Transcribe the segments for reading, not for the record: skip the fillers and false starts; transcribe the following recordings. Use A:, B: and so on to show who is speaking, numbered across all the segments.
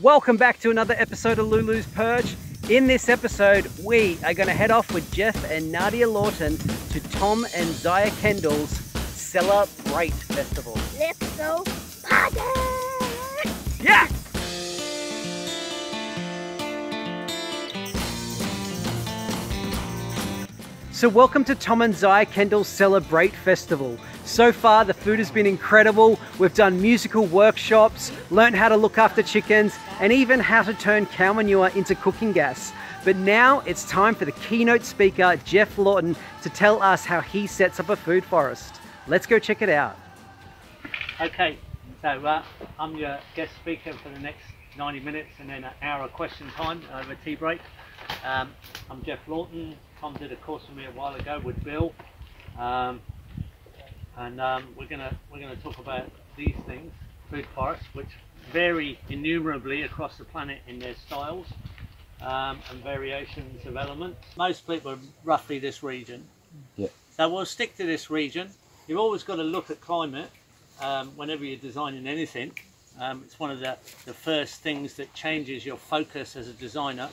A: Welcome back to another episode of Lulu's Perch. In this episode, we are going to head off with Geoff and Nadia Lawton to Tom and Zaya Kendall's Celebrate Festival.
B: Let's go party!
A: Yeah! So welcome to Tom and Zaya Kendall's Celebrate Festival. So far the food has been incredible. We've done musical workshops, learned how to look after chickens, and even how to turn cow manure into cooking gas. But now it's time for the keynote speaker, Geoff Lawton, to tell us how he sets up a food forest. Let's go check it out.
C: Okay, so I'm your guest speaker for the next 90 minutes and then an hour of question time over tea break. I'm Geoff Lawton. Tom did a course with me a while ago with Bill, and we're gonna talk about these things, food forests, which vary innumerably across the planet in their styles and variations of elements. Most people are roughly this region. Yeah. So we'll stick to this region. You've always got to look at climate whenever you're designing anything. It's one of the first things that changes your focus as a designer.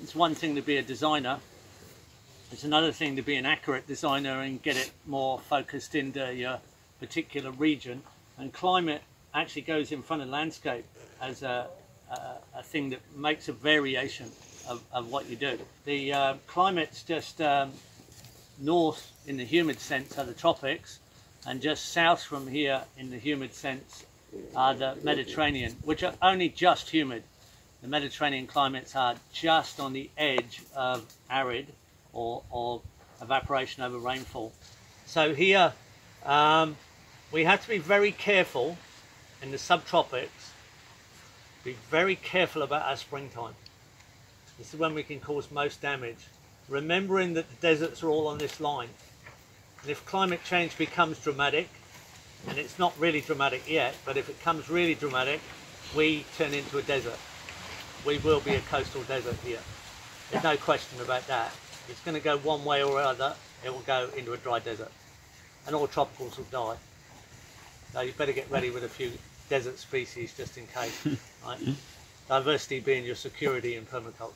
C: It's one thing to be a designer. It's another thing to be an accurate designer and get it more focused into your particular region. And climate actually goes in front of landscape as a thing that makes a variation of what you do. The climate's just north in the humid sense are the tropics, and just south from here in the humid sense are the Mediterranean, which are only just humid. The Mediterranean climates are just on the edge of arid or evaporation over rainfall. So here we have to be very careful in the subtropics, be very careful about our springtime. This is when we can cause most damage. Remembering that the deserts are all on this line. And if climate change becomes dramatic, and it's not really dramatic yet, but if it becomes really dramatic, we turn into a desert. We will be a coastal desert here. There's no question about that. It's going to go one way or other. It will go into a dry desert, and all tropicals will die. So you better get ready with a few desert species just in case. Right? Diversity being your security in permaculture.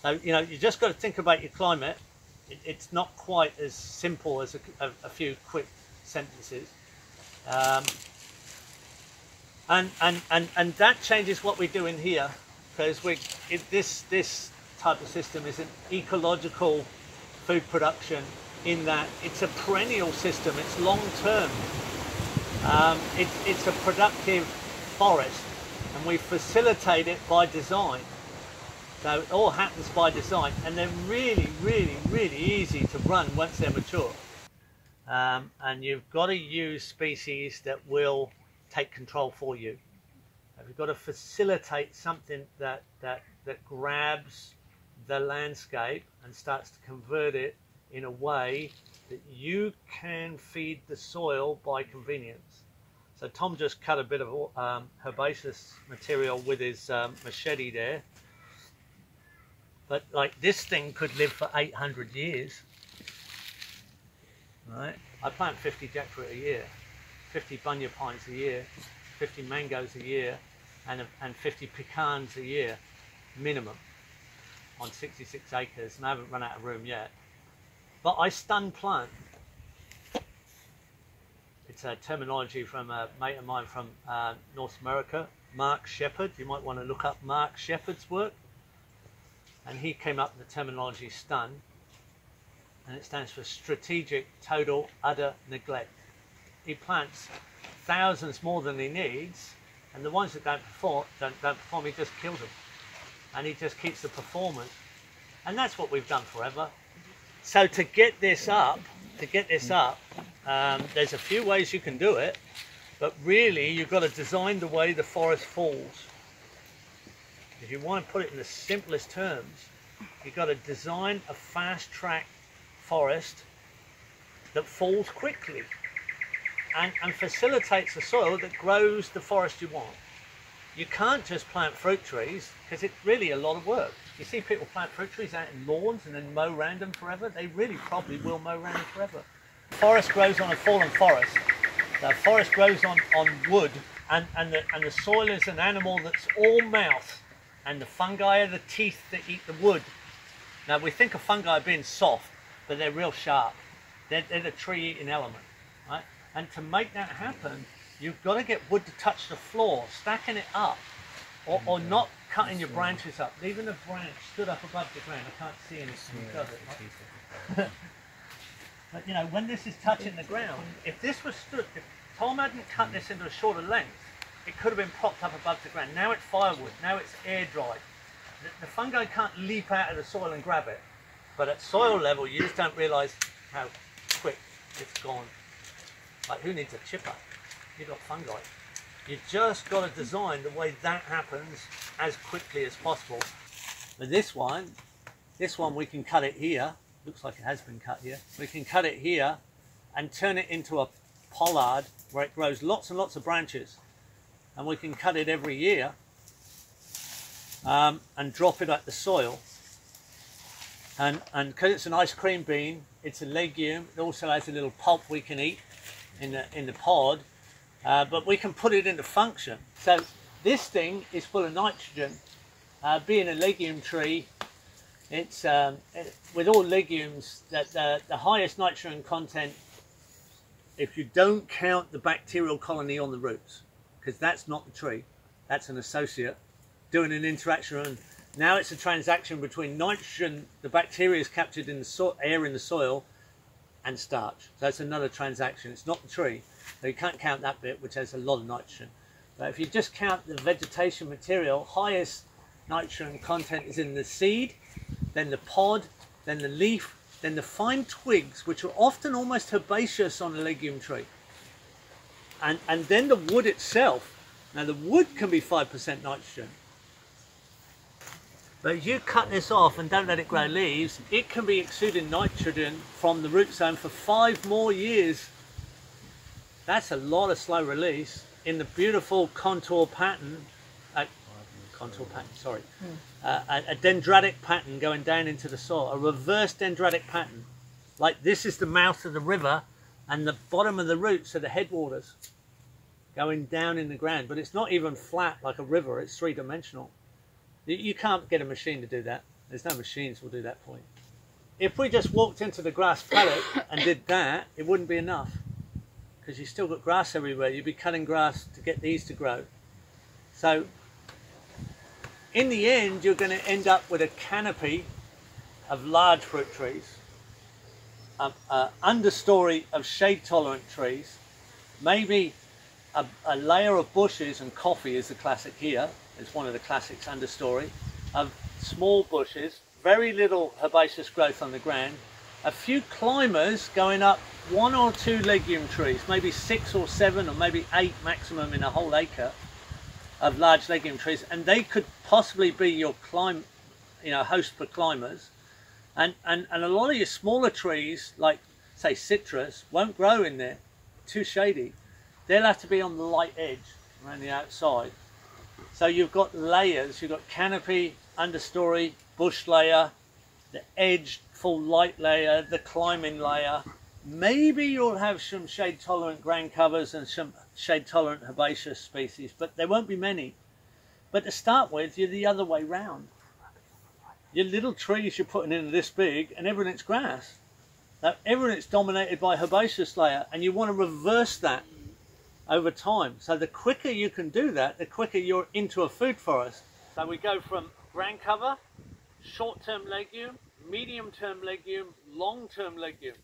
C: So you just got to think about your climate. It's not quite as simple as a few quick sentences, and that changes what we do in here, because this type of system is an ecological food production in that it's a perennial system, it's long term, it's a productive forest, and we facilitate it by design. So it all happens by design, and they're really, really, really easy to run once they're mature. And you've got to use species that will take control for you. You've got to facilitate something that grabs the landscape and starts to convert it in a way that you can feed the soil by convenience. So Tom just cut a bit of herbaceous material with his machete there. But like this thing could live for 800 years. Right? I plant 50 jackfruit a year, 50 bunya pines a year, 50 mangoes a year, and 50 pecans a year, minimum, on 66 acres, and I haven't run out of room yet. But I stun plant. It's a terminology from a mate of mine from North America, Mark Shepard. You might want to look up Mark Shepard's work. And he came up with the terminology STUN, and it stands for strategic, total, utter neglect. He plants thousands more than he needs, and the ones that don't perform, he just kills them. And he just keeps the performance. And that's what we've done forever. So to get this up, there's a few ways you can do it, but really you've got to design the way the forest falls. If you want to put it in the simplest terms, you've got to design a fast-track forest that falls quickly and facilitates the soil that grows the forest you want. You can't just plant fruit trees, because it's really a lot of work. You see people plant fruit trees out in lawns and then mow around them forever. They really probably will mow around them forever. Forest grows on a fallen forest. The forest grows on wood and the soil is an animal that's all mouth, and the fungi are the teeth that eat the wood. Now we think of fungi being soft, but they're real sharp. They're the tree-eating element, right? And to make that happen, you've got to get wood to touch the floor, stacking it up, or not cutting your branches up. Leaving a branch stood up above the ground. I can't see anything. Right? But you know, when this is touching the ground, if this was stood, if Tom hadn't cut this into a shorter length, it could have been propped up above the ground. Now it's firewood, now it's air dried. The fungi can't leap out of the soil and grab it. But at soil level, you just don't realise how quick it's gone. Like, who needs a chipper? You've got fungi. You just got to design the way that happens as quickly as possible. But this one we can cut it here. Looks like it has been cut here. We can cut it here and turn it into a pollard where it grows lots and lots of branches. And we can cut it every year and drop it at the soil. And because it's an ice cream bean, it's a legume. It also has a little pulp we can eat in the pod, but we can put it into function. So this thing is full of nitrogen. Being a legume tree, it's with all legumes that the highest nitrogen content, if you don't count the bacterial colony on the roots, because that's not the tree, that's an associate doing an interaction. And now it's a transaction between nitrogen, the bacteria is captured in the air in the soil, and starch. So it's another transaction. It's not the tree, so you can't count that bit, which has a lot of nitrogen. But if you just count the vegetation material, highest nitrogen content is in the seed, then the pod, then the leaf, then the fine twigs, which are often almost herbaceous on a legume tree. And then the wood itself. Now the wood can be 5% nitrogen. But if you cut this off and don't let it grow leaves, it can be exuding nitrogen from the root zone for 5 more years. That's a lot of slow release in the beautiful contour pattern, a dendritic pattern going down into the soil, a reverse dendritic pattern. Like this is the mouth of the river and the bottom of the roots are the headwaters going down in the ground, but it's not even flat like a river, it's 3-dimensional. You can't get a machine to do that. There's no machines will do that for you. If we just walked into the grass paddock and did that, it wouldn't be enough, because you've still got grass everywhere. You'd be cutting grass to get these to grow. So in the end, you're going to end up with a canopy of large fruit trees, understory of shade-tolerant trees, maybe a layer of bushes, and coffee is the classic here. It's one of the classics, understory, of small bushes, very little herbaceous growth on the ground, a few climbers going up 1 or 2 legume trees, maybe 6 or 7 or maybe 8 maximum in a whole acre of large legume trees, and they could possibly be your host for climbers. And a lot of your smaller trees, like say citrus, won't grow in there, too shady. They'll have to be on the light edge around the outside. So you've got layers, you've got canopy, understory, bush layer, the edge, full light layer, the climbing layer. Maybe you'll have some shade tolerant ground covers and some shade tolerant herbaceous species, but there won't be many. But to start with, you're the other way round. Your little trees you're putting in are this big and everything's grass. Now everything's dominated by herbaceous layer, and you want to reverse that over time. So the quicker you can do that, the quicker you're into a food forest. So we go from ground cover, short-term legume, medium-term legume, long-term legume.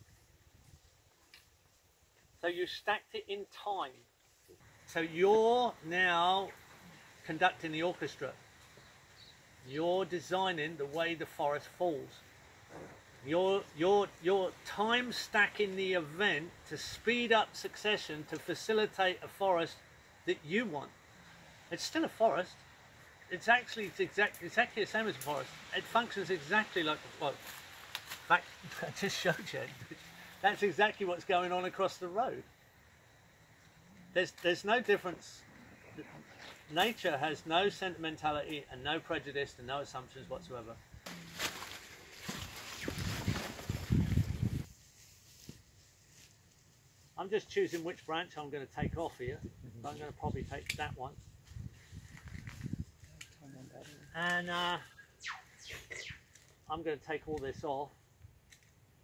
C: So you stacked it in time. So you're now conducting the orchestra. You're designing the way the forest falls. You're time stacking the event to speed up succession to facilitate a forest that you want. It's still a forest. It's exactly the same as a forest. It functions exactly like a forest. In fact, I just showed you. That's exactly what's going on across the road. There's no difference. Nature has no sentimentality and no prejudice and no assumptions whatsoever. I'm just choosing which branch I'm going to take off here. So I'm going to probably take that one. And I'm going to take all this off,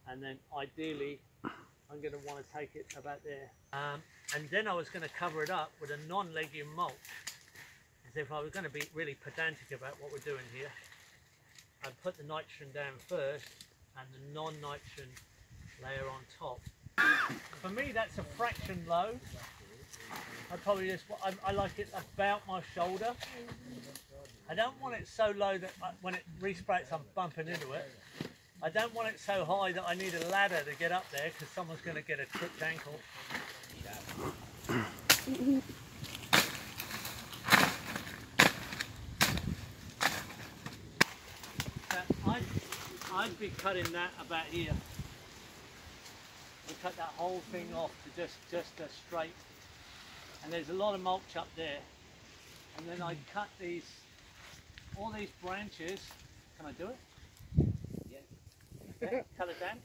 C: and then ideally I'm going to want to take it about there. And then I was going to cover it up with a non-legume mulch, as if I was going to be really pedantic about what we're doing here. I'd put the nitrogen down first and the non-nitrogen layer on top. For me, that's a fraction low. I probably just, I like it about my shoulder. I don't want it so low that when it re-sprays I'm bumping into it. I don't want it so high that I need a ladder to get up there because someone's going to get a tripped ankle. I'd be cutting that about here. We cut that whole thing off to just a straight. And there's a lot of mulch up there. And then I cut all these branches. Can I do it? Yeah. Cut it down.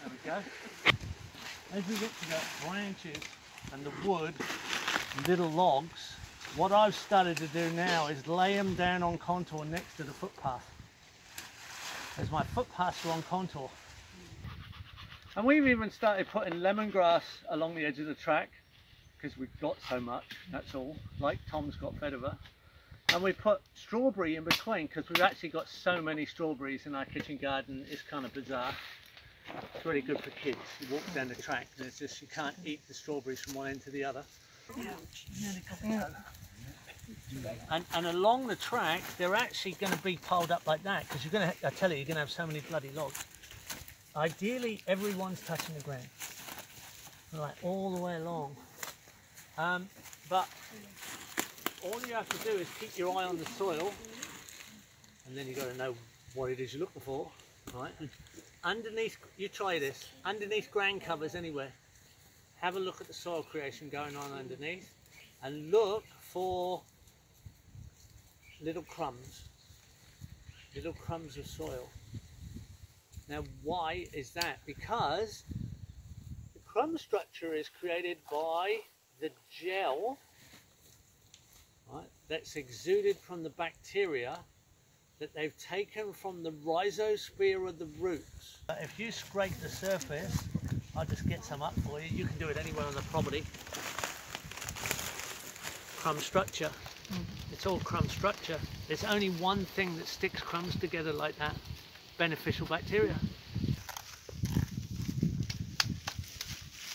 C: There we go. As we get to the branches and the wood, little logs, what I've started to do now is lay them down on contour next to the footpath. As my footpaths are on contour. And we've even started putting lemongrass along the edge of the track because we've got so much, that's all, like Tom's got vetiver. And we put strawberry in between because we've actually got so many strawberries in our kitchen garden, it's kind of bizarre. It's really good for kids. You walk down the track and it's just, you can't eat the strawberries from one end to the other. And along the track, they're actually going to be piled up like that because you're going to, I tell you, you're going to have so many bloody logs. Ideally, everyone's touching the ground, like all the way along. But all you have to do is keep your eye on the soil, and then you've got to know what it is you're looking for, right? Underneath, you try this, underneath ground covers anywhere, have a look at the soil creation going on underneath, and look for little crumbs of soil. Now, why is that? Because the crumb structure is created by the gel, right, that's exuded from the bacteria that they've taken from the rhizosphere of the roots. If you scrape the surface, I'll just get some up for you. You can do it anywhere on the property. Crumb structure. It's all crumb structure. There's only one thing that sticks crumbs together like that. Beneficial bacteria.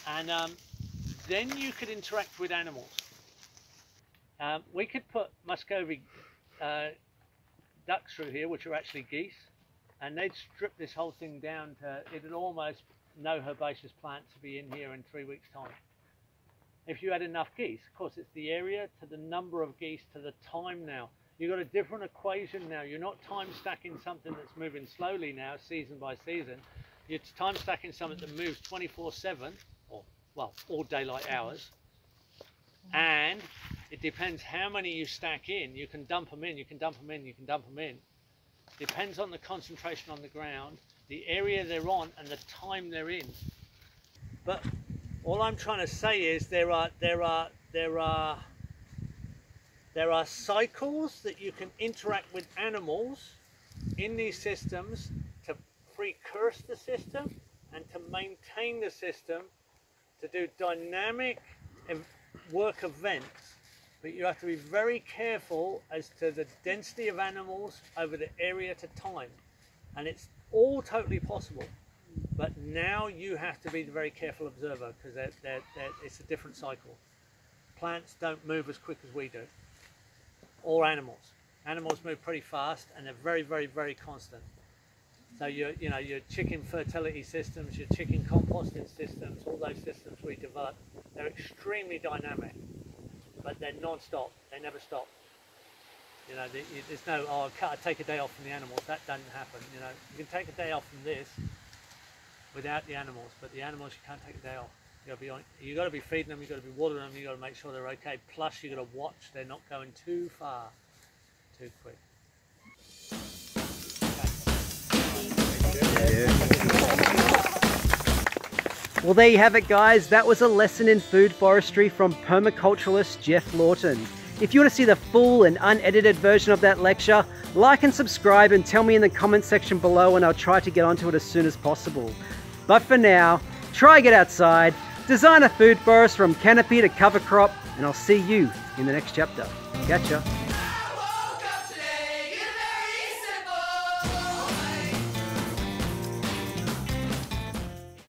C: And then you could interact with animals. We could put Muscovy ducks through here, which are actually geese, and they'd strip this whole thing down to, it'd almost no herbaceous plant to be in here in 3 weeks' time. If you had enough geese, of course, it's the area to the number of geese to the time now. You've got a different equation now. You're not time stacking something that's moving slowly now, season by season. You're time stacking something that moves 24/7, or well, all daylight hours. And it depends how many you stack in. You can dump them in, you can dump them in, you can dump them in. Depends on the concentration on the ground, the area they're on, and the time they're in. But all I'm trying to say is there are cycles that you can interact with animals in these systems to precurse the system and to maintain the system, to do dynamic work events. But you have to be very careful as to the density of animals over the area to time. And it's all totally possible. But now you have to be the very careful observer because it's a different cycle. Plants don't move as quick as we do. Or animals. Animals move pretty fast and they're very, very, very constant. So your chicken fertility systems, your chicken composting systems, all those systems we develop, they're extremely dynamic, but they're non-stop. They never stop. You know, there's no, oh, I take a day off from the animals. That doesn't happen. You know, you can take a day off from this without the animals, but the animals you can't take a day off. You got to be feeding them. You got to be watering them. You got to make sure they're okay. Plus, you got to watch they're not going too far, too quick.
A: Well, there you have it, guys. That was a lesson in food forestry from permaculturalist Geoff Lawton. If you want to see the full and unedited version of that lecture, like and subscribe and tell me in the comment section below, and I'll try to get onto it as soon as possible. But for now, try get outside, design a food forest from canopy to cover crop, and I'll see you in the next chapter. Catcha.